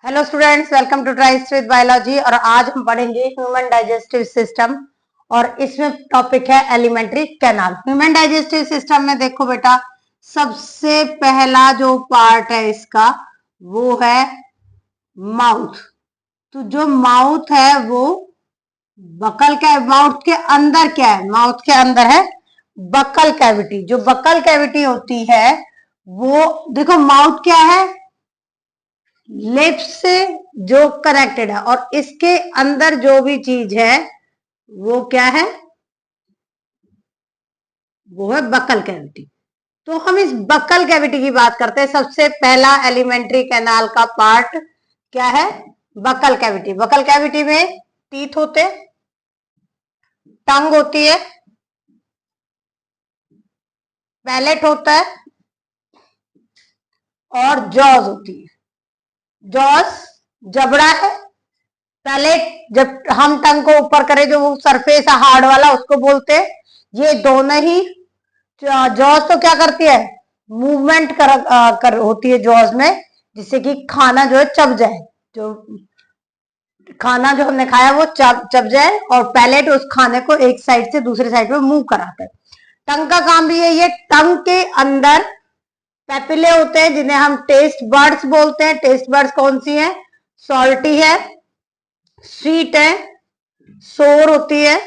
Hello students, welcome to Trice with biology. और आज हम पढ़ेंगे ह्यूमन डाइजेस्टिव सिस्टम और इसमें टॉपिक है alimentary canal. Human digestive system में देखो बेटा, सबसे पहला जो पार्ट है इसका वो है माउथ। तो जो माउथ है वो बकल का, माउथ के अंदर क्या है? माउथ के अंदर है बकल कैविटी। जो बकल कैविटी होती है वो देखो, माउथ क्या है? लिप्स से जो कनेक्टेड है और इसके अंदर जो भी चीज है वो क्या है? वो है बकल कैविटी। तो हम इस बकल कैविटी की बात करते हैं। सबसे पहला एलिमेंट्री कैनाल का पार्ट क्या है? Buccal cavity. बकल कैविटी में टीथ होते, टंग होती है, पैलेट होता है और जॉज होती है। जॉज जबड़ा है, पैलेट जब हम टंग को ऊपर करें जो वो सरफेस है हार्ड वाला उसको बोलते हैं। ये दोनों ही जॉज तो क्या करती है? मूवमेंट कर होती है जॉज में, जिससे कि खाना जो है चब जाए, जो खाना जो हमने खाया वो चब जाए, और पैलेट उस खाने को एक साइड से दूसरी साइड में मूव कराता है। टंग का काम भी यही है। टंग के अंदर पेपिले होते हैं जिन्हें हम टेस्ट बर्ड्स बोलते हैं। टेस्ट बर्ड्स कौन सी है? सॉल्टी है, स्वीट है, सोर होती है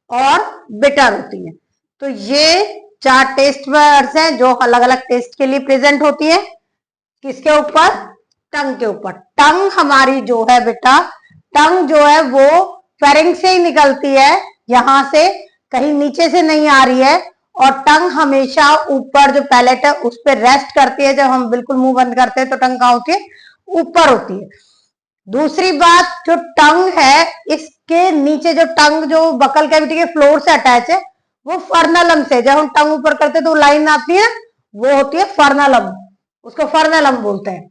और बिटर होती है। तो ये चार टेस्ट बर्ड्स हैं जो अलग अलग टेस्ट के लिए प्रेजेंट होती है। किसके ऊपर? टंग के ऊपर। टंग हमारी जो है बेटा, टंग जो है वो फेरिंग से ही निकलती है, यहां से कहीं नीचे से नहीं आ रही है। और टंग हमेशा ऊपर जो पैलेट है उस पर रेस्ट करती है। जब हम बिल्कुल मुंह बंद करते हैं तो टंग कहाँ होती है? ऊपर होती है। दूसरी बात, जो टंग है इसके नीचे जो टंग जो बकल कैविटी के फ्लोर से अटैच है वो फर्नलम से, जब हम टंग ऊपर करते हैं तो लाइन आती है, वो होती है फर्नलम। उसको फर्नलम बोलते हैं।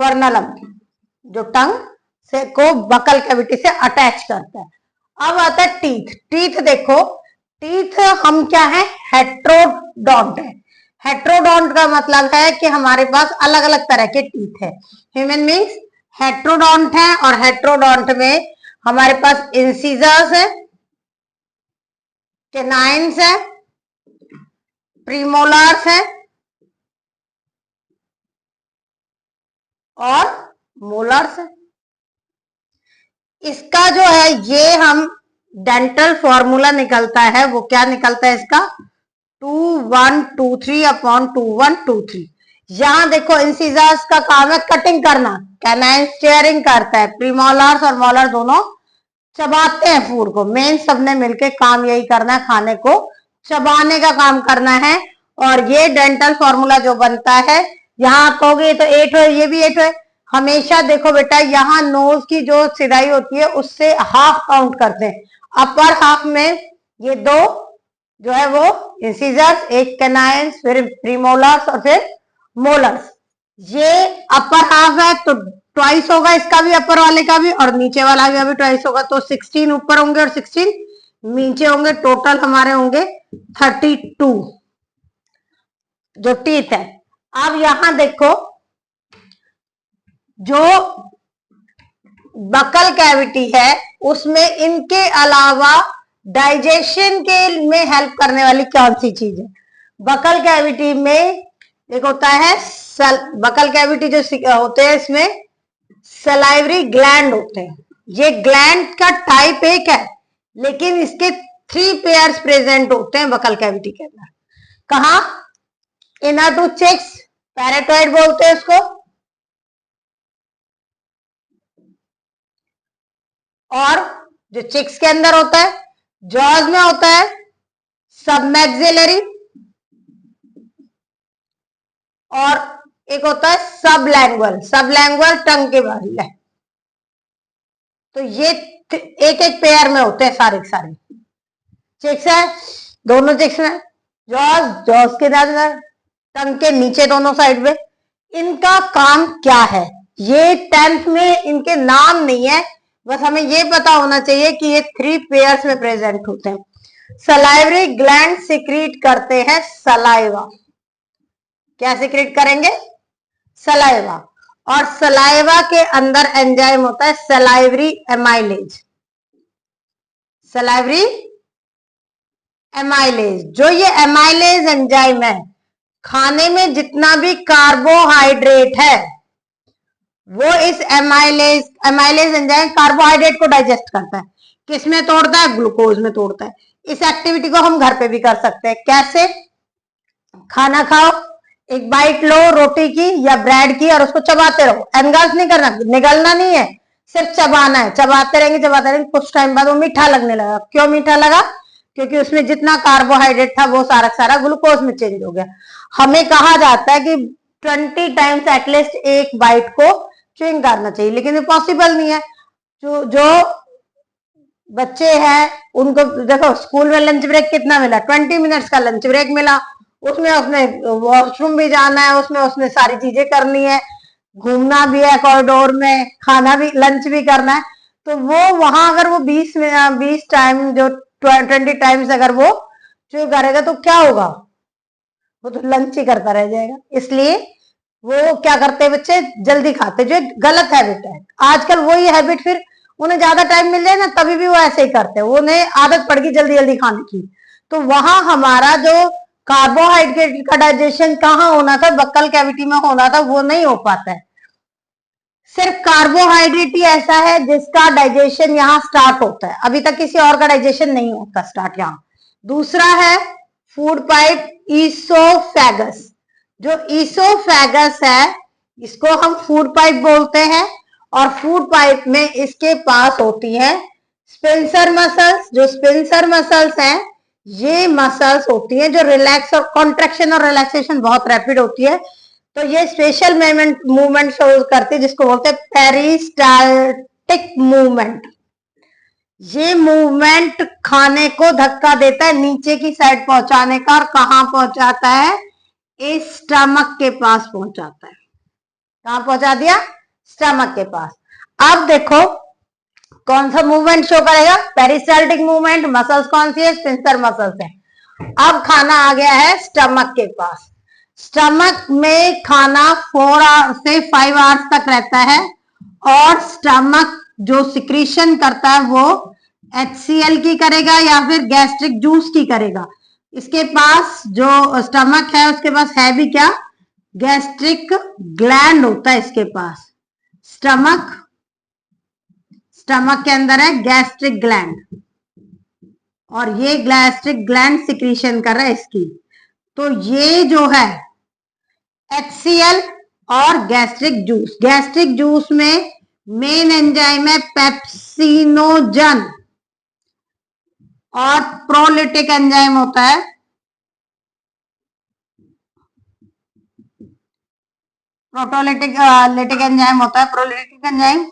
फर्नलम जो टंग से को बकल कैविटी से अटैच करता है। अब आता है टीथ। टीथ देखो, टीथ हम क्या है? हेट्रोडोंट है। हेट्रोडोंट का मतलब है कि हमारे पास अलग अलग तरह के टीथ है। ह्यूमन मीन्स हेट्रोडोंट है, और हेट्रोडोंट में हमारे पास इंसिजर्स है, कैनाइन्स है, प्रीमोलार्स है और मोलर्स है। इसका जो है ये हम डेंटल फॉर्मूला निकलता है, वो क्या निकलता है इसका? 2123 अपॉन 2123। यहां देखो, इंसिजर्स का काम है कटिंग करना, कैनाइन स्टीयरिंग करता है, प्रीमोलार्स और मोलर दोनों चबाते हैं फूड को। मेन सबने मिलके काम यही करना है, खाने को चबाने का काम करना है। और ये डेंटल फॉर्मूला जो बनता है, यहाँ कहोगे तो 8 है, ये भी 8 है। हमेशा देखो बेटा, यहाँ नोज की जो सिधाई होती है उससे हाफ काउंट करते हैं। अपर हाफ में ये दो जो है वो इंसिजर्स, एक कैनाइन्स, फिर प्रीमोलर्स और फिर मोलर्स। ये अपर हाफ है तो ट्वाइस होगा इसका भी, अपर वाले का भी, और नीचे वाला का भी ट्वाइस होगा। तो 16 ऊपर होंगे और 16 नीचे होंगे। टोटल हमारे होंगे 32 जो टीथ है। अब यहां देखो, जो बकल कैविटी है उसमें इनके अलावा डाइजेशन के में हेल्प करने वाली कौन सी चीज है? बकल कैविटी में एक होता है बकल कैविटी जो होते हैं इसमें सलाइवरी ग्लैंड होते हैं। ये ग्लैंड का टाइप एक है, लेकिन इसके 3 पेयर्स प्रेजेंट होते हैं बकल कैविटी के अंदर। कहा? इनर टू चिक्स, पैराटॉइड बोलते हैं उसको, और जो चिक्स के अंदर होता है जॉज में होता है सबमैक्सिलरी, और एक होता है सबलैंग्वल। सबलैंग्वल टंग के बाहर है। तो ये एक एक पेयर में होते हैं सारे सारे। चिक्स है, दोनों चिक्स में जॉज, जॉज के अंदर, टंग के नीचे दोनों साइड में। इनका काम क्या है? ये 10th में इनके नाम नहीं है, बस हमें ये पता होना चाहिए कि ये 3 पेयर्स में प्रेजेंट होते हैं। सलाइवरी ग्लैंड सिक्रीट करते हैं सलाइवा। क्या सिक्रीट करेंगे? सलाइवा, और सलाइवा के अंदर एंजाइम होता है सलाइवरी एमाइलेज। सलाइवरी एमाइलेज, जो ये एमाइलेज एंजाइम है, खाने में जितना भी कार्बोहाइड्रेट है वो इस एमाइलेज एंजाइम कार्बोहाइड्रेट को डाइजेस्ट करता है। किसमें तोड़ता है? ग्लूकोज में तोड़ता है। इस एक्टिविटी को हम घर पे भी कर सकते हैं। कैसे? खाना खाओ, एक बाइट लो रोटी की या ब्रेड की और उसको चबाते रहो। एनगल्फ नहीं करना, निगलना नहीं है, सिर्फ चबाना है। चबाते रहेंगे, कुछ टाइम बाद वो मीठा लगने लगा। क्यों मीठा लगा? क्योंकि उसमें जितना कार्बोहाइड्रेट था वो सारा ग्लूकोज में चेंज हो गया। हमें कहा जाता है कि 20 टाइम्स एटलीस्ट एक बाइट को च्युइंग करना चाहिए, लेकिन ये पॉसिबल नहीं है। जो बच्चे हैं उनको देखो, स्कूल में लंच ब्रेक कितना मिला? 20 मिनट्स का लंच ब्रेक मिला। उसमें उसने वॉशरूम भी जाना है, उसमें उसने सारी चीजें करनी है, घूमना भी है कॉरिडोर में, खाना भी, लंच भी करना है। तो वो वहां अगर वो 20 टाइम, जो 20 टाइम्स अगर वो जो करेगा तो क्या होगा? वो तो लंच ही करता रह जाएगा। इसलिए वो क्या करते हैं बच्चे? जल्दी खाते, जो गलत हैबिट है। आजकल वही हैबिट, फिर उन्हें ज्यादा टाइम मिल जाए ना तभी भी वो ऐसे ही करते हैं। उन्हें आदत पड़ गई जल्दी जल्दी खाने की। तो वहां हमारा जो कार्बोहाइड्रेट का डाइजेशन कहाँ होना था? बक्कल कैविटी में होना था, वो नहीं हो पाता है। सिर्फ कार्बोहाइड्रेट ही ऐसा है जिसका डाइजेशन यहाँ स्टार्ट होता है, अभी तक किसी और का डाइजेशन नहीं होता स्टार्ट यहाँ। दूसरा है फूड पाइप ईसोफेगस। जो ईसोफेगस है इसको हम फूड पाइप बोलते हैं, और फूड पाइप में इसके पास होती है स्पेंसर मसल्स। जो स्पेंसर मसल्स हैं ये मसल्स होती हैं जो रिलैक्स और कॉन्ट्रैक्शन और रिलैक्सेशन बहुत रैपिड होती है। तो ये स्पेशल मूवमेंट शो करती है जिसको बोलते हैं पेरिस्टाल्टिक मूवमेंट। ये मूवमेंट खाने को धक्का देता है नीचे की साइड पहुंचाने का, और कहां पहुंचाता है? इस स्टमक के पास पहुंचाता है। कहां पहुंचा दिया? स्टमक के पास। अब देखो कौन सा मूवमेंट शो करेगा? Peristaltic movement. मसल्स कौन सी है? स्पिंसर मसल्स है। अब खाना आ गया है स्टमक के पास। स्टमक में खाना 4 से 5 आवर्स तक रहता है, और स्टमक जो सिक्रीशन करता है वो HCl की करेगा या फिर गैस्ट्रिक जूस की करेगा। इसके पास जो स्टमक है उसके पास है भी क्या? गैस्ट्रिक ग्लैंड होता है इसके पास। स्टमक के अंदर है गैस्ट्रिक ग्लैंड, और ये गैस्ट्रिक ग्लैंड सिक्रीशन कर रहा है इसकी। तो ये जो है HCl और गैस्ट्रिक जूस में मेन एंजाइम है पेप्सिनोजन, और प्रोलिटिक एंजाइम होता है प्रोटोलिटिक एंजाइम होता है। प्रोलिटिक एंजाइम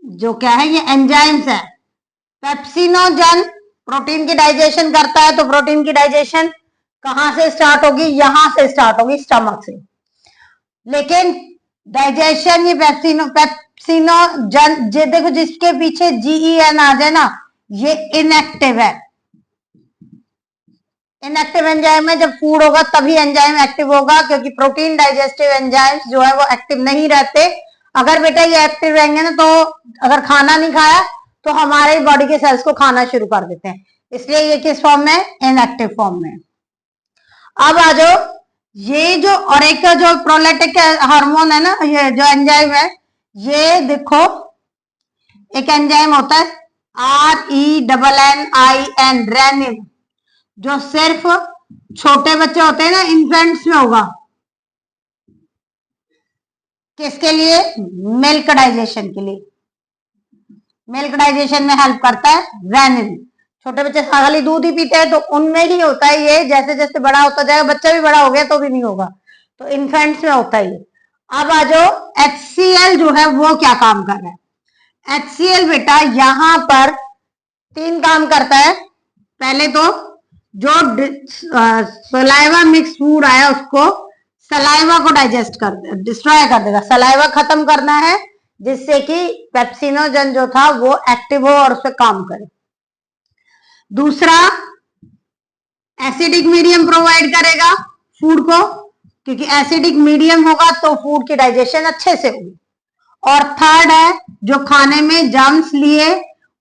जो क्या है? ये एंजाइम्स है। पेप्सिनोजन प्रोटीन की डाइजेशन करता है, तो प्रोटीन की डाइजेशन कहां से स्टार्ट होगी? यहां से स्टार्ट होगी, स्टमक से। लेकिन डाइजेशन ये पेप्सिनोजन देखो, जिसके पीछे GEN आ जाए ना, ये इनएक्टिव है। इनएक्टिव एंजाइम है। जब फूड होगा तभी एंजाइम एक्टिव होगा, क्योंकि प्रोटीन डाइजेस्टिव एंजाइम्स जो है वो एक्टिव नहीं रहते। अगर बेटा ये एक्टिव रहेंगे ना, तो अगर खाना नहीं खाया तो हमारे बॉडी के सेल्स को खाना शुरू कर देते हैं। इसलिए ये किस फॉर्म में? इनएक्टिव फॉर्म में। अब आ जाओ, ये जो और एक जो प्रोलेटिक हार्मोन है ना, ये जो एंजाइम है, ये देखो एक एंजाइम होता है RENNIN, रेनिन, जो सिर्फ छोटे बच्चे होते हैं ना, इन्फेंट्स में होगा। किसके लिए? मिल्क डाइजेशन के लिए। मिल्क डाइजेशन में हेल्प करता है रेनिन। छोटे बच्चे खाली दूध ही पीते हैं तो उनमें ही होता है ये। जैसे जैसे बड़ा होता जाएगा, बच्चा भी बड़ा हो गया तो भी नहीं होगा, तो इन्फेंट्स में होता है ये। अब आ जाओ, HCl जो है वो क्या काम कर रहा है? HCl बेटा यहां पर 3 काम करता है। पहले तो जो सलाइवा मिक्स फूड आया उसको, सलाइवा को डाइजेस्ट कर दे, डिस्ट्रॉय कर देगा। सलाइवा खत्म करना है जिससे कि पेप्सिनोजन जो था वो एक्टिव हो और उस पर काम करे। दूसरा, एसिडिक मीडियम प्रोवाइड करेगा फूड को, क्योंकि एसिडिक मीडियम होगा तो फूड की डाइजेशन अच्छे से होगी। और थर्ड है जो खाने में जर्म्स लिए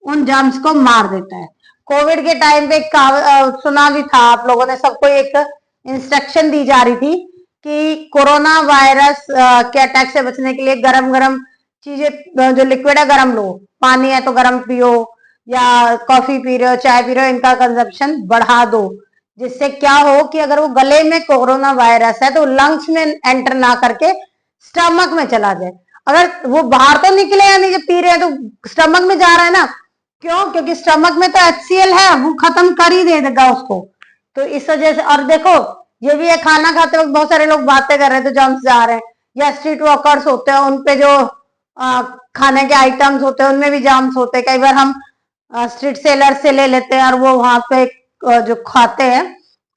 उन जर्म्स को मार देता है। कोविड के टाइम पे सुना भी था आप लोगों ने, सबको एक इंस्ट्रक्शन दी जा रही थी कि कोरोना वायरस के अटैक से बचने के लिए गरम गरम चीजें, जो लिक्विड है गरम लो, पानी है तो गरम पियो, या कॉफी पी रहे हो, चाय पी रहे हो, इनका कंजप्शन बढ़ा दो, जिससे क्या हो कि अगर वो गले में कोरोना वायरस है तो लंग्स में एंटर ना करके स्टमक में चला जाए। अगर वो बाहर तो निकले या नहीं, जब पी रहे हैं तो स्टमक में जा रहा है ना, क्यों? क्योंकि स्टमक में तो HCl है, वो खत्म कर ही देगा उसको। तो इस वजह से, और देखो ये भी है, खाना खाते वक्त बहुत सारे लोग बातें कर रहे हैं तो जर्म्स जा रहे हैं, या स्ट्रीट वॉकर्स होते हैं उनपे जो खाने के आइटम्स होते हैं उनमें भी जर्म्स होते हैं। कई बार हम स्ट्रीट सेलर से ले लेते हैं और वो वहां पे जो खाते हैं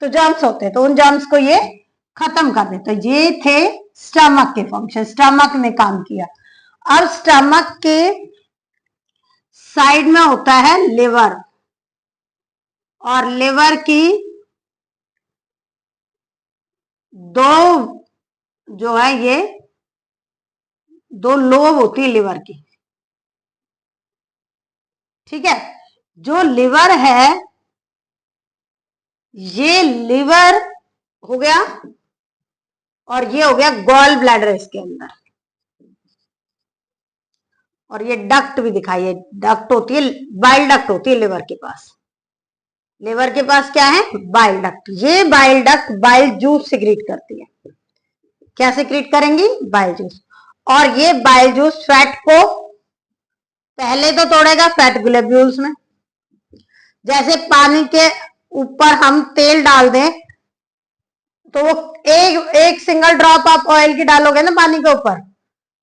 तो जर्म्स होते हैं, तो उन जर्म्स को ये खत्म कर देते। तो ये थे स्टमक के फंक्शन, स्टमक ने काम किया। अब स्टमक के साइड में होता है लिवर, और लिवर की दो जो है ये दो लोब होती है लिवर की, ठीक है। जो लिवर है ये लिवर हो गया, और ये हो गया गॉल ब्लैडर इसके अंदर, और ये डक्ट भी दिखाइए, डक्ट होती है, बाइल डक्ट होती है लिवर के पास। लिवर के पास क्या है? Bile duct. ये bile duct bile juice secrete करती है। क्या सिक्रीट करेंगी? Bile juice. और ये बाइल जूस फैट को पहले तो तोड़ेगा फैट ग्लोब्यूल्स में। जैसे पानी के ऊपर हम तेल डाल दें तो वो एक सिंगल ड्रॉप आप ऑयल की डालोगे ना पानी के ऊपर,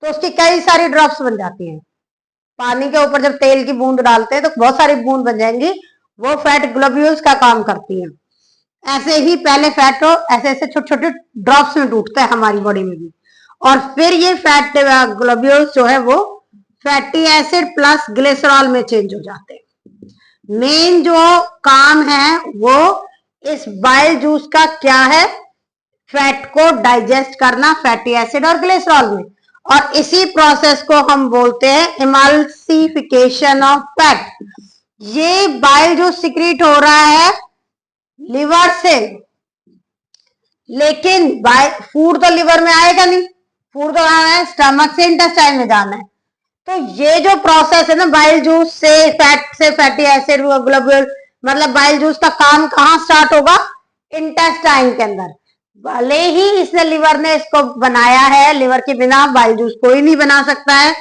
तो उसकी कई सारी ड्रॉप्स बन जाती हैं। पानी के ऊपर जब तेल की बूंद डालते हैं तो बहुत सारी बूंद बन जाएंगी, वो फैट ग्लोब्यूल्स का काम करती हैं। ऐसे ही पहले फैट ऐसे ऐसे छोटे छोटे ड्रॉप्स में टूटता है हमारी बॉडी में भी, और फिर ये फैट ग्लोब्यूल्स जो है वो फैटी एसिड प्लस ग्लिसरॉल में चेंज हो जाते हैं। मेन जो काम है वो इस बाइल जूस का क्या है? फैट को डाइजेस्ट करना फैटी एसिड और ग्लिसरॉल में, और इसी प्रोसेस को हम बोलते हैं इमल्सिफिकेशन ऑफ फैट। ये बाइल जूस सिक्रीट हो रहा है लिवर से, लेकिन फूड तो लिवर में आएगा नहीं, फूड तो आना है स्टमक से इंटेस्टाइन में जाना है। तो ये जो प्रोसेस है ना बाइल जूस से फैटी एसिड ग्लोब्यूल, मतलब बाइल जूस का काम कहाँ स्टार्ट होगा? इंटेस्टाइन के अंदर। भले ही इसने लिवर ने इसको बनाया है, लिवर के बिना बाइल जूस कोई नहीं बना सकता है।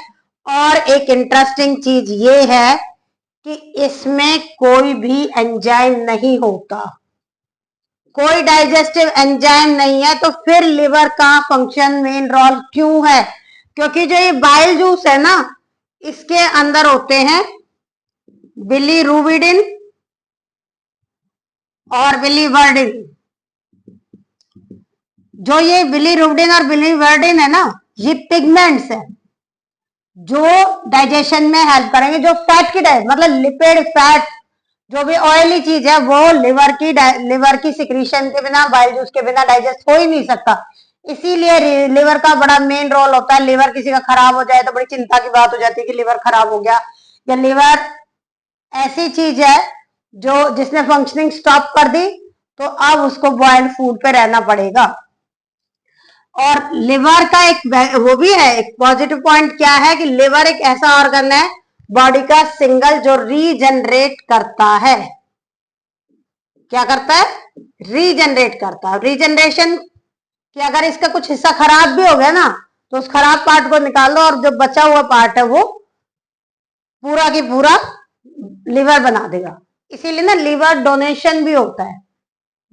और एक इंटरेस्टिंग चीज ये है कि इसमें कोई भी एंजाइम नहीं होता, कोई डाइजेस्टिव एंजाइम नहीं है। तो फिर लिवर का फंक्शन मेन रोल क्यों है? क्योंकि जो ये बाइल जूस है ना, इसके अंदर होते हैं बिलीरुबिडिन और बिलीवर्डिन। जो ये बिलीरुबिडिन और बिलीवर्डिन है ना, ये पिगमेंट्स है जो डाइजेशन में हेल्प करेंगे, जो फैट की मतलब लिपिड फैट जो भी ऑयली चीज है वो लिवर की सिक्रीशन के बिना, बाइल जूस के बिना डाइजेस्ट हो ही नहीं सकता। इसीलिए लिवर का बड़ा मेन रोल होता है। लिवर किसी का खराब हो जाए तो बड़ी चिंता की बात हो जाती है कि लिवर खराब हो गया, या लिवर ऐसी चीज है जो जिसने फंक्शनिंग स्टॉप कर दी तो अब उसको बॉइल्ड फूड पे रहना पड़ेगा। और लिवर का एक वो भी है, एक पॉजिटिव पॉइंट क्या है कि लिवर एक ऐसा ऑर्गन है बॉडी का सिंगल जो रीजनरेट करता है। क्या करता है? रीजनरेट करता है। रीजनरेशन कि अगर इसका कुछ हिस्सा खराब भी हो गया ना तो उस खराब पार्ट को निकाल दो और जो बचा हुआ पार्ट है वो पूरा की पूरा लिवर बना देगा। इसीलिए ना लिवर डोनेशन भी होता है।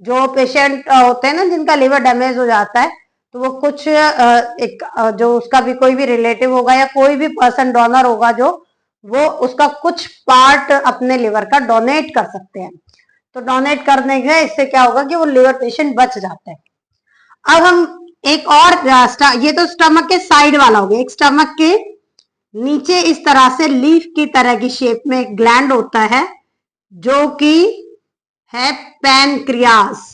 जो पेशेंट होते हैं ना जिनका लिवर डैमेज हो जाता है तो वो कुछ जो उसका भी कोई भी रिलेटिव होगा या कोई भी पर्सन डोनर होगा जो वो उसका कुछ पार्ट अपने लिवर का डोनेट कर सकते हैं। तो डोनेट करने के इससे क्या होगा कि वो लिवर पेशेंट बच जाता है। अब हम एक और ये तो स्टमक के साइड वाला हो गया। एक स्टमक के नीचे इस तरह से लीफ की तरह की शेप में एक ग्लैंड होता है जो कि है पैनक्रियास।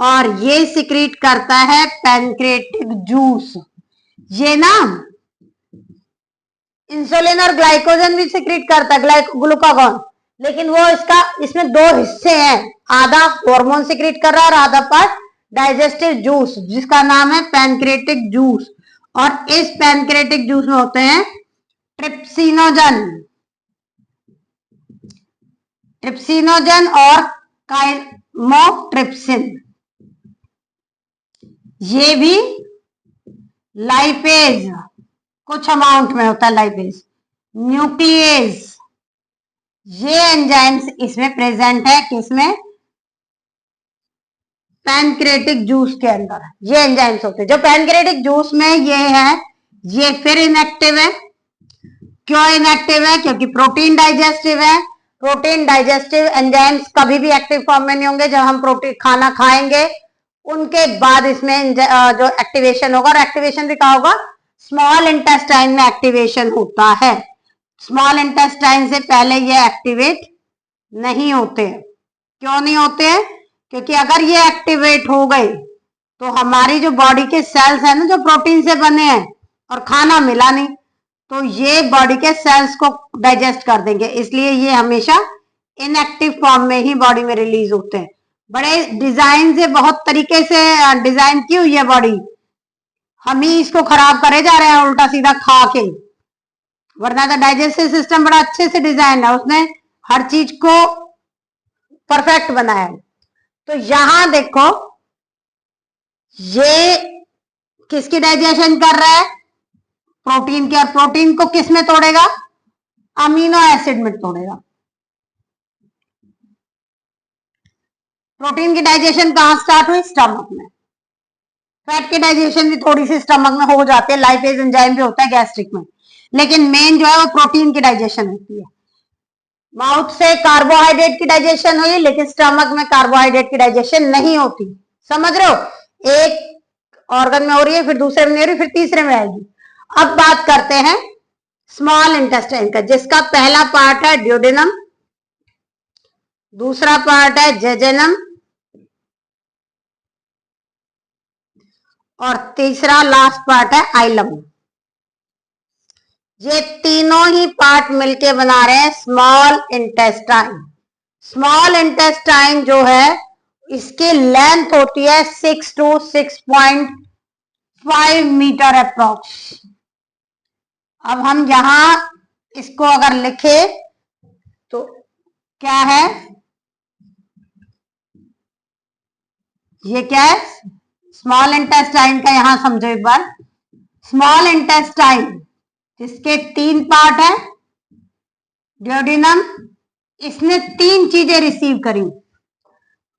और ये सिक्रीट करता है पैनक्रिएटिक जूस। ये ना इंसुलिन और ग्लाइकोजन भी सिक्रीट करता है, ग्लूकागॉन, लेकिन वो इसमें दो हिस्से हैं, आधा हार्मोन सिक्रीट कर रहा है और आधा पार्ट डाइजेस्टिव जूस, जिसका नाम है पैनक्रिएटिक जूस। और इस पैनक्रिएटिक जूस में होते हैं ट्रिप्सिनोजन और काइमोट्रिप्सिन। ये भी लाइपेज कुछ अमाउंट में होता है, लाइपेज, न्यूक्लियेज, ये एंजाइम्स इसमें प्रेजेंट है, किसमें? पैनक्रिएटिक जूस के अंदर ये एंजाइम्स होते हैं। जो पैनक्रिएटिक जूस में ये है, ये फिर इनएक्टिव है। क्यों इनएक्टिव है? क्योंकि प्रोटीन डाइजेस्टिव है। प्रोटीन डाइजेस्टिव एंजाइम्स कभी भी एक्टिव फॉर्म में नहीं होंगे। जब हम प्रोटीन खाना खाएंगे उनके बाद इसमें जो एक्टिवेशन होगा, और एक्टिवेशन भी कहा होगा, स्मॉल इंटेस्टाइन में एक्टिवेशन होता है। स्मॉल इंटेस्टाइन से पहले ये एक्टिवेट नहीं होते। क्यों नहीं होते? क्योंकि अगर ये एक्टिवेट हो गए तो हमारी जो बॉडी के सेल्स है ना, जो प्रोटीन से बने हैं और खाना मिला नहीं, तो ये बॉडी के सेल्स को डाइजेस्ट कर देंगे। इसलिए ये हमेशा इनएक्टिव फॉर्म में ही बॉडी में रिलीज होते हैं। बड़े डिजाइन से, बहुत तरीके से डिजाइन की हुई है बॉडी, हम ही इसको खराब करे जा रहे हैं उल्टा सीधा खा के। वरना तो डाइजेस्टिव सिस्टम बड़ा अच्छे से डिजाइन है, उसने हर चीज को परफेक्ट बनाया है। तो यहां देखो, ये किसकी डाइजेशन कर रहा है? प्रोटीन की। और प्रोटीन को किस में तोड़ेगा? अमीनो एसिड में तोड़ेगा। प्रोटीन की डाइजेशन कहां स्टार्ट हुई? स्टमक में। फैट की डाइजेशन भी थोड़ी सी स्टमक में हो जाती है, लाइपेज एंजाइम भी होता है गैस्ट्रिक में, लेकिन मेन जो है वो प्रोटीन की डाइजेशन होती है। माउथ से कार्बोहाइड्रेट की डाइजेशन हुई, लेकिन स्टमक में कार्बोहाइड्रेट की डाइजेशन नहीं होती। समझ रहे हो? एक ऑर्गन में हो रही है, फिर दूसरे में नहीं हो रही, फिर तीसरे में आएगी। अब बात करते हैं स्मॉल इंटेस्टाइन का, जिसका पहला पार्ट है ड्यूडेनम, दूसरा पार्ट है जेजेनम, और तीसरा लास्ट पार्ट है आइलम। ये तीनों ही पार्ट मिलके बना रहे हैं स्मॉल इंटेस्टाइन। स्मॉल इंटेस्टाइन जो है, इसकी लेंथ होती है 6 to 6.5 मीटर अप्रोक्स। अब हम यहां इसको अगर लिखे तो क्या है? ये क्या है? स्मॉल इंटेस्टाइन का यहां समझो एक बार। स्मॉल इंटेस्टाइन जिसके 3 पार्ट है, ड्यूडेनम, इसने 3 चीजें रिसीव करी।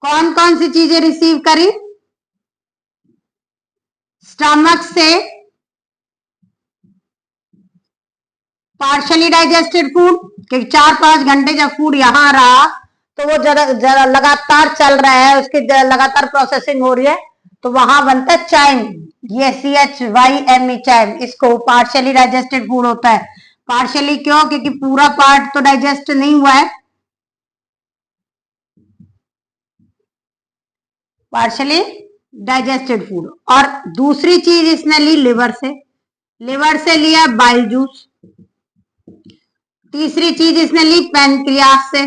कौन कौन सी चीजें रिसीव करी? स्टमक से पार्शली डाइजेस्टेड फूड, क्योंकि 4-5 घंटे जब फूड यहां रहा तो वो जरा लगातार चल रहा है, उसकी लगातार प्रोसेसिंग हो रही है, तो वहां बनता है चाइम, ये CHYME चाइम। इसको पार्शियली डाइजेस्टेड फूड होता है। पार्शियली क्यों? क्योंकि पूरा पार्ट तो डाइजेस्ट नहीं हुआ है, पार्शियली डाइजेस्टेड फूड। और दूसरी चीज इसने ली लिवर से लिया बाइल जूस। तीसरी चीज इसने ली पैनक्रियास से,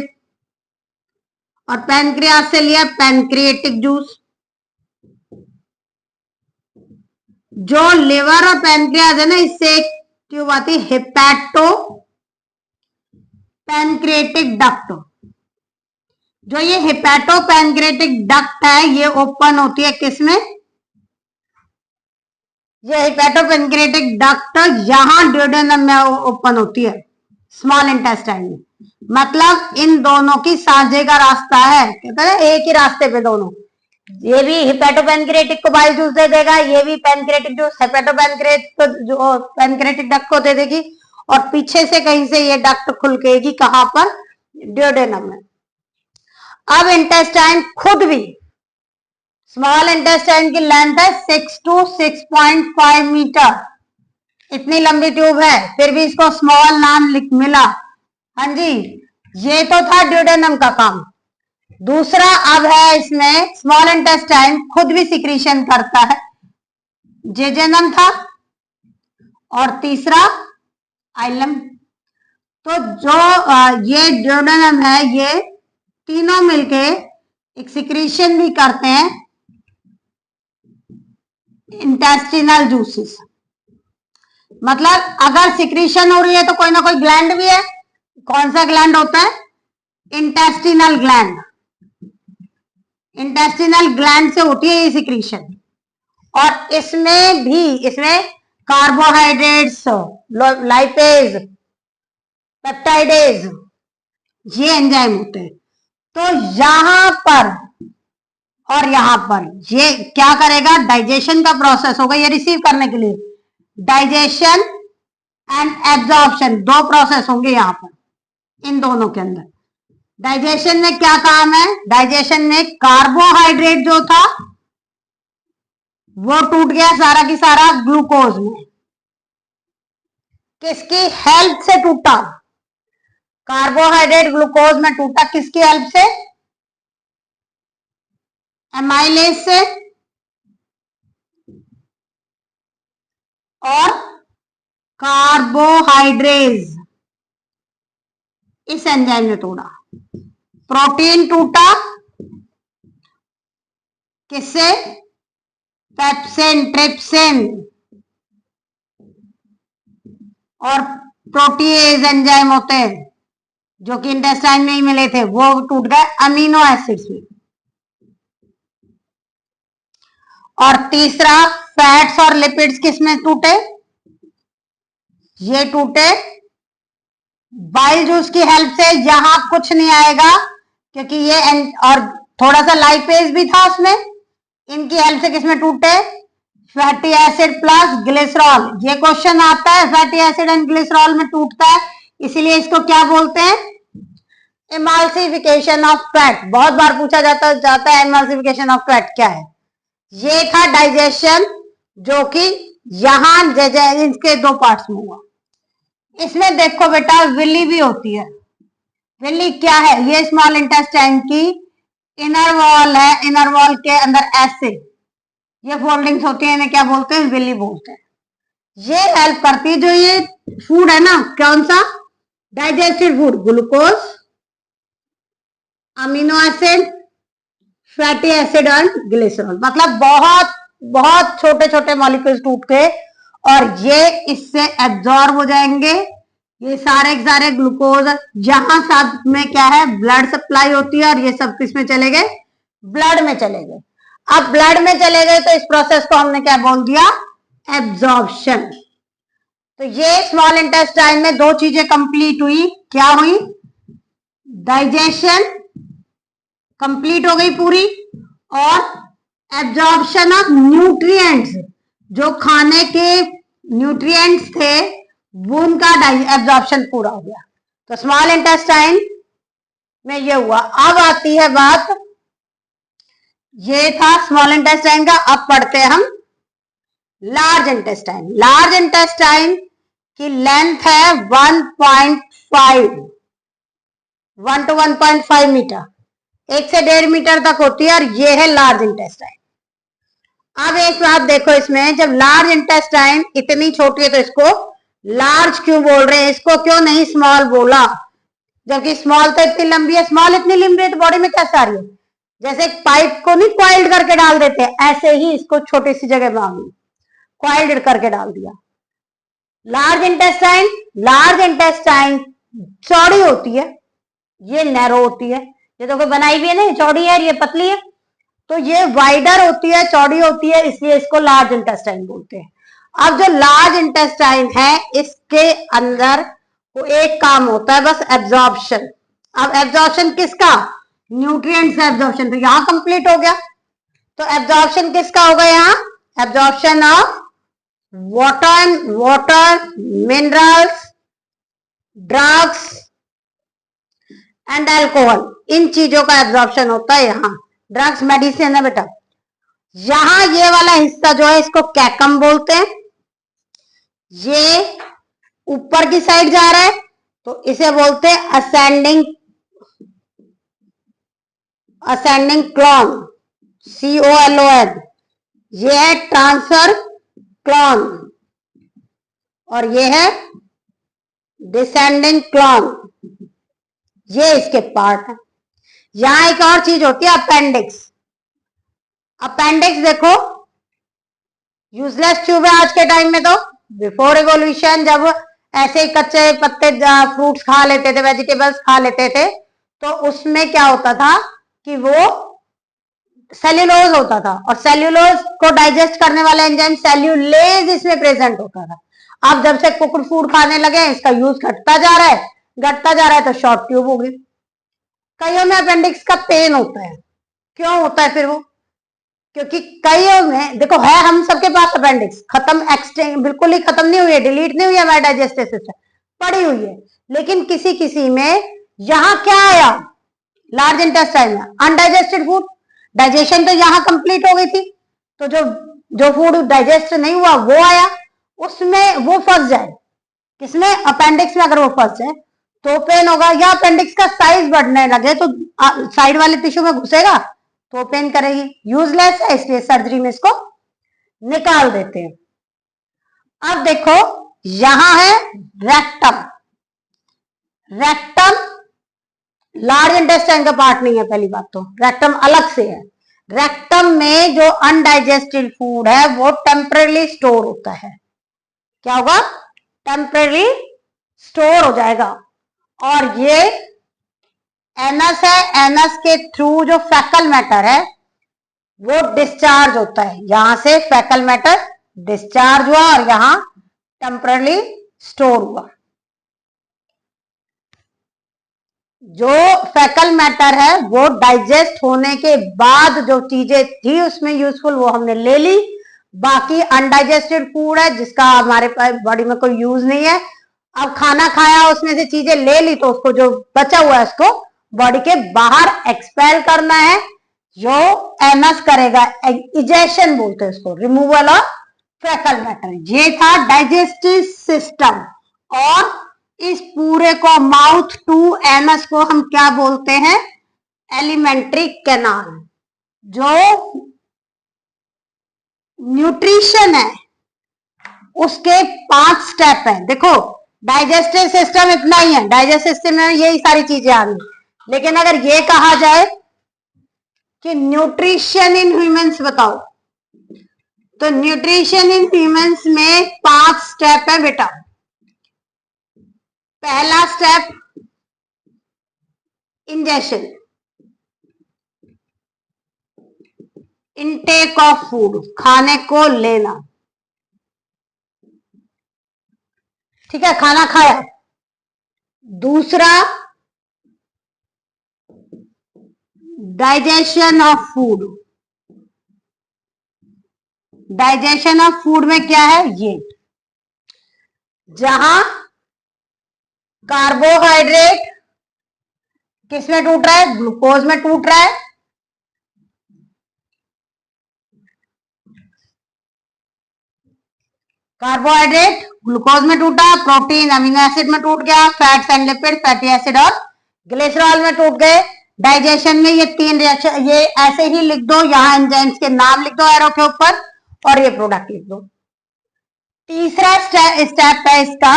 और पैनक्रियास से लिया पैनक्रिएटिक जूस। जो लिवर और पैनक्रियास है ना, इससे एक ट्यूब आती है हेपेटो पैनक्रिएटिक डक्ट। जो ये हेपेटो पैनक्रिएटिक डक्ट है, ये ओपन होती है किसमें? ये हेपेटो पैनक्रिएटिक डक्ट यहां ड्यूडेनम में ओपन होती है, स्मॉल इंटेस्टाइन में। मतलब इन दोनों की साझे का रास्ता है, कहते हैं एक ही रास्ते पे दोनों। ये भी हेपेटोपैनक्रिएटिक को बाइल जूस दे देगा, ये भी पैनक्रिएटिक जूस पैनक्रिएटिक डक्ट को दे देगी, और पीछे से कहीं से ये डक्ट खुलकेगी, कहां पर? ड्यूडेनम में। अब इंटेस्टाइन खुद भी, स्मॉल इंटेस्टाइन की लेंथ है 6 to 6.5 मीटर, इतनी लंबी ट्यूब है, फिर भी इसको स्मॉल नाम मिला। हाँ जी, ये तो था ड्यूडेनम का काम। दूसरा अब है इसमें स्मॉल इंटेस्टाइन खुद भी सिक्रीशन करता है, जेजेनम था, और तीसरा आइलम। तो जो ये ड्यूडेनम है, ये तीनों मिलके एक सिक्रीशन भी करते हैं, इंटेस्टिनल जूसेस। मतलब अगर सिक्रीशन हो रही है तो कोई ना कोई ग्लैंड भी है। कौन सा ग्लैंड होता है? Intestinal gland. इंटेस्टिनल ग्लैंड से होती है ये सिक्रीशन। और इसमें कार्बोहाइड्रेट्स, लाइपेज, पेप्टाइडेज, ये एंजाइम होते हैं। तो यहां पर और यहां पर ये क्या करेगा? डाइजेशन का प्रोसेस होगा ये रिसीव करने के लिए। डाइजेशन एंड एब्जॉर्प्शन, दो प्रोसेस होंगे यहां पर इन दोनों के अंदर। डाइजेशन में क्या काम है? डाइजेशन में कार्बोहाइड्रेट जो था वो टूट गया सारा की सारा ग्लूकोज में। किसकी हेल्प से टूटा? कार्बोहाइड्रेट ग्लूकोज में टूटा। किसकी हेल्प से? एमाइलेज से और कार्बोहाइड्रेज, इस एंजाइम ने तोड़ा। प्रोटीन टूटा किससे? पेप्सिन, ट्रिप्सिन और प्रोटीएज एंजाइम होते हैं जो कि इंटेस्टाइन में ही मिले थे, वो टूट गए अमीनो एसिड्स में। और तीसरा फैट्स और लिपिड्स किसमें टूटे? ये टूटे बाइल जूस की हेल्प से। यहां कुछ नहीं आएगा क्योंकि ये और थोड़ा सा लाइपेज भी था उसमें। इनकी हेल्प से किसमें टूटे? Fatty acid plus glycerol. ये क्वेश्चन आता है, फैटी एसिड एंड ग्लिसरॉल में टूटता है, इसीलिए इसको क्या बोलते हैं? Emulsification of fat. बहुत बार पूछा जाता है इमल्सिफिकेशन ऑफ फैट क्या है। ये था डाइजेशन, जो कि यहां इसके दो पार्ट्स में हुआ। इसमें देखो बेटा विली भी होती है। विली क्या है? ये स्मॉल इंटेस्टाइन की इनर वॉल है। इनर वॉल के अंदर एसिड, ये फोल्डिंग्स होती है, इन्हें क्या बोलते हैं? विली बोलते हैं। ये हेल्प करती है, जो ये फूड है ना, कौन सा digested food, glucose, amino acid, fatty acid और ग्लिसरॉल। मतलब बहुत बहुत छोटे छोटे मॉलिक्यूल्स टूट के और ये इससे एब्जॉर्ब हो जाएंगे। ये सारे के सारे ग्लूकोज यहां साथ में क्या है? ब्लड सप्लाई होती है, और ये सब किस में चले गए? ब्लड में चले गए। अब ब्लड में चले गए तो इस प्रोसेस को हमने क्या बोल दिया? एब्जॉर्प्शन। तो ये स्मॉल इंटेस्टाइन में दो चीजें कंप्लीट हुई। क्या हुई? डाइजेशन कंप्लीट हो गई पूरी, और एब्जॉर्प्शन ऑफ न्यूट्रिएंट्स, जो खाने के न्यूट्रिएंट्स थे वो उनका एब्जॉर्प्शन पूरा हो गया। तो स्मॉल इंटेस्टाइन में ये हुआ। अब आती है बात, ये था स्मॉल इंटेस्टाइन का। अब पढ़ते हैं हम लार्ज इंटेस्टाइन। लार्ज इंटेस्टाइन की लेंथ है 1.5, 1 to 1.5 मीटर, 1 से 1.5 मीटर तक होती है, और ये है लार्ज इंटेस्टाइन। अब एक बात देखो, इसमें जब लार्ज इंटेस्टाइन इतनी छोटी है तो इसको लार्ज क्यों बोल रहे हैं? इसको क्यों नहीं स्मॉल बोला? जबकि स्मॉल तो इतनी लंबी है। स्मॉल इतनी लंबी है तो बॉडी में क्या सारी है? जैसे पाइप को नहीं क्वाइल्ड करके डाल देते, ऐसे ही इसको छोटी सी जगह में क्वाइल्ड करके डाल दिया। लार्ज इंटेस्टाइन चौड़ी होती है, ये नैरो होती है। ये तो कोई बनाई भी है ना, चौड़ी है, ये पतली है। तो ये वाइडर होती है, चौड़ी होती है, इसलिए इसको लार्ज इंटेस्टाइन बोलते हैं। अब जो लार्ज इंटेस्टाइन है, इसके अंदर को एक काम होता है बस, एब्जॉर्प्शन। अब एब्जॉर्प्शन किसका? न्यूट्रिएंट्स का एब्जॉर्प्शन। तो यहां कंप्लीट हो गया। तो एब्जॉर्प्शन किसका होगा यहां? Absorption of water, minerals, drugs and alcohol, इन चीजों का एब्जॉर्प्शन होता है यहां। ड्रग्स मेडिसिन है बेटा। यहां ये वाला हिस्सा जो है इसको कैकम बोलते हैं। ये ऊपर की साइड जा रहा है तो इसे बोलते हैं असेंडिंग असेंडिंग क्लोन, COLON, ये है ट्रांसफर क्लोन और ये है डिसेंडिंग क्लोन, ये इसके पार्ट है। यहां एक और चीज होती है अपेंडिक्स। अपेंडिक्स देखो यूजलेस ट्यूब है आज के टाइम में, तो बिफोर इवोल्यूशन जब ऐसे कच्चे पत्ते फ्रूट्स खा लेते थे, वेजिटेबल्स खा लेते थे, तो उसमें क्या होता था कि वो सेल्यूलोज होता था और सेल्यूलोज को डाइजेस्ट करने वाला एंजाइम सेल्यूलेज इसमें प्रेजेंट होता था। अब जब से कुक्ड फूड खाने लगे इसका यूज घटता जा रहा है, तो शॉर्ट ट्यूब होगी। कईयों में अपेंडिक्स का पेन होता है, क्यों होता है फिर वो? क्योंकि कईयों में देखो है हम सबके पास अपेंडिक्स, खत्म एक्सटेंड बिल्कुल ही खत्म नहीं हुई है, डिलीट नहीं हुई है हमारा डाइजेस्टिव सिस्टम, पड़ी हुई है। लेकिन किसी किसी में यहां क्या आया, लार्ज इंटेस्टाइन में अनडाइजेस्टेड फूड, डाइजेशन तो यहां कंप्लीट हो गई थी, तो जो फूड डाइजेस्ट नहीं हुआ वो आया, उसमें वो फंस जाए, किसमें? अपेंडिक्स में। अगर वो फंस जाए तो पेन होगा, या अपेंडिक्स का साइज बढ़ने लगे तो साइड वाले टिश्यू में घुसेगा तो पेन करेगी। यूजलेस है इसलिए सर्जरी में इसको निकाल देते हैं। अब देखो यहां है रेक्टम, रेक्टम लार्ज इंटेस्टाइन का पार्ट नहीं है, पहली बात तो रेक्टम अलग से है। रेक्टम में जो अनडाइजेस्टेड फूड है वो टेम्पररी स्टोर होता है। क्या होगा? टेम्पररी स्टोर हो जाएगा। और ये एनस है, एनस के थ्रू जो फैकल मैटर है वो डिस्चार्ज होता है, यहां से फैकल मैटर डिस्चार्ज हुआ और यहां टेम्पररी स्टोर हुआ। जो फैकल मैटर है वो डाइजेस्ट होने के बाद जो चीजें थी उसमें यूजफुल वो हमने ले ली, बाकी अनडाइजेस्टेड फूड है जिसका हमारे पास बॉडी में कोई यूज नहीं है। अब खाना खाया उसमें से चीजें ले ली तो उसको जो बचा हुआ है उसको बॉडी के बाहर एक्सपेल करना है, जो एनस करेगा, इजेशन बोलते हैं उसको, रिमूवल ऑफ फैकल मैटर। ये था डाइजेस्टिव सिस्टम। और इस पूरे को माउथ टू एनस को हम क्या बोलते हैं? Alimentary canal. जो न्यूट्रिशन है उसके 5 स्टेप है। देखो डाइजेस्टिव सिस्टम इतना ही है, डाइजेस्टिव सिस्टम में यही सारी चीजें आ गई, लेकिन अगर ये कहा जाए कि न्यूट्रिशन इन ह्यूमंस बताओ, तो न्यूट्रिशन इन ह्यूमंस में 5 स्टेप है बेटा। पहला step ingestion, intake of food, खाने को लेना, ठीक है, खाना खाया। दूसरा digestion of food, digestion of food में क्या है? ये जहां कार्बोहाइड्रेट किस में टूट रहा है? ग्लूकोज में टूट रहा है। कार्बोहाइड्रेट ग्लूकोज में टूटा, प्रोटीन अमीनो एसिड में टूट गया, fats and lipid fatty acid और ग्लिसरॉल में टूट गए। डाइजेशन में ये 3 रिएक्शन, ये ऐसे ही लिख दो, यहां एंजाइम्स के नाम लिख दो एरो के ऊपर और ये प्रोडक्ट लिख दो। तीसरा स्टेप है इसका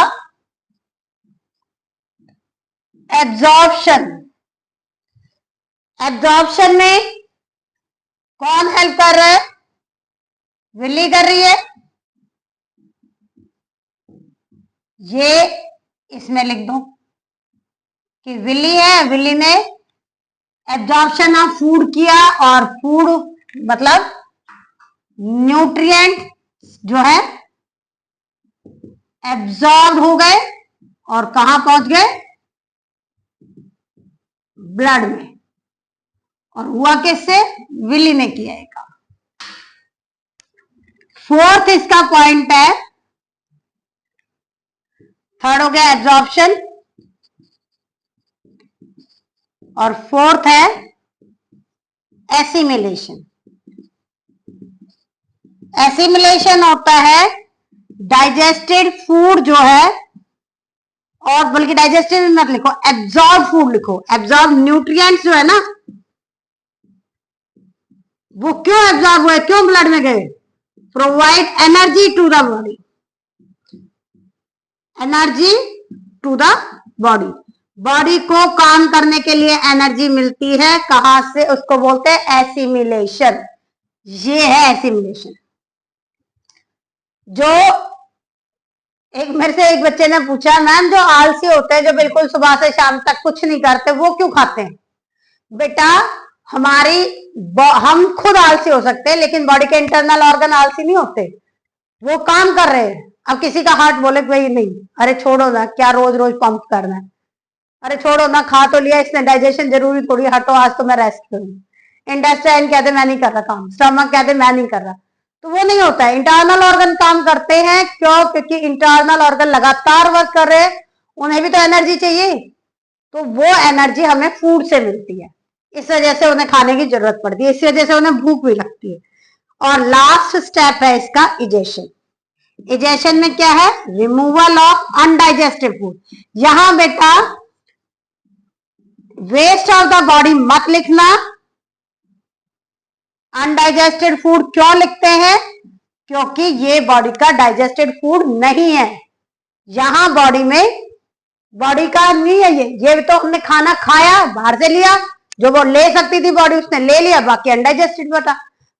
एब्जॉर्प्शन। एब्जॉर्प्शन में कौन हेल्प कर रहा है? विली कर रही है। ये इसमें लिख दो कि विली है, विली ने एब्जॉर्प्शन ऑफ फूड किया और फूड मतलब न्यूट्रिएंट जो है एब्जॉर्ब हो गए और कहां पहुंच गए? ब्लड में। और हुआ किससे? विली ने किया है काम। फोर्थ इसका पॉइंट है, थर्ड हो गया एब्जॉर्प्शन और फोर्थ है एसिमिलेशन। एसिमिलेशन होता है डाइजेस्टेड फूड जो है, और बल्कि डाइजेस्टेड मत लिखो, एब्जॉर्ब फूड लिखो। एब्जॉर्ब न्यूट्रिएंट्स जो है ना, वो क्यों एब्जॉर्ब हुए, क्यों ब्लड में गए? Provide energy to the body, energy to the body. Body को काम करने के लिए एनर्जी मिलती है, कहां से? उसको बोलते हैं एसिमिलेशन। ये है एसिमिलेशन। जो एक मेरे से एक बच्चे ने पूछा, मैम जो आलसी होते हैं, जो बिल्कुल सुबह से शाम तक कुछ नहीं करते, वो क्यों खाते हैं? बेटा हम खुद आलसी हो सकते हैं, लेकिन बॉडी के इंटरनल ऑर्गन आलसी नहीं होते, वो काम कर रहे हैं। अब किसी का हार्ट बोले भाई नहीं, अरे छोड़ो ना, क्या रोज रोज पंप करना है, अरे छोड़ो ना, खा तो लिया इसने, डाइजेशन जरूरी थोड़ी, हटो आज तो मैं रेस्ट करूंगी। इंटेस्टाइन कहते मैं नहीं कर रहा काम, स्टमक कहते मैं नहीं कर रहा, तो वो नहीं होता है। इंटरनल ऑर्गन काम करते हैं, क्यों? क्योंकि इंटरनल ऑर्गन लगातार वर्क कर रहे हैं, उन्हें भी तो एनर्जी चाहिए, तो वो एनर्जी हमें फूड से मिलती है, इस वजह से उन्हें खाने की जरूरत पड़ती है, इस वजह से उन्हें भूख भी लगती है। और लास्ट स्टेप है इसका इजेशन। इजेशन में क्या है? Removal of undigested food. यहां बेटा वेस्ट ऑफ द बॉडी मत लिखना, अनडाइजेस्टेड फूड क्यों लिखते हैं? क्योंकि ये बॉडी का डाइजेस्टेड फूड नहीं है, यहां बॉडी में बॉडी का नहीं है ये तो हमने खाना खाया, बाहर से लिया, जो वो ले सकती थी बॉडी उसने ले लिया, बाकी अनडाइजेस्टेड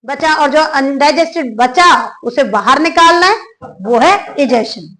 बचा, और जो अनडाइजेस्टेड बचा उसे बाहर निकालना है, वो है इजेशन।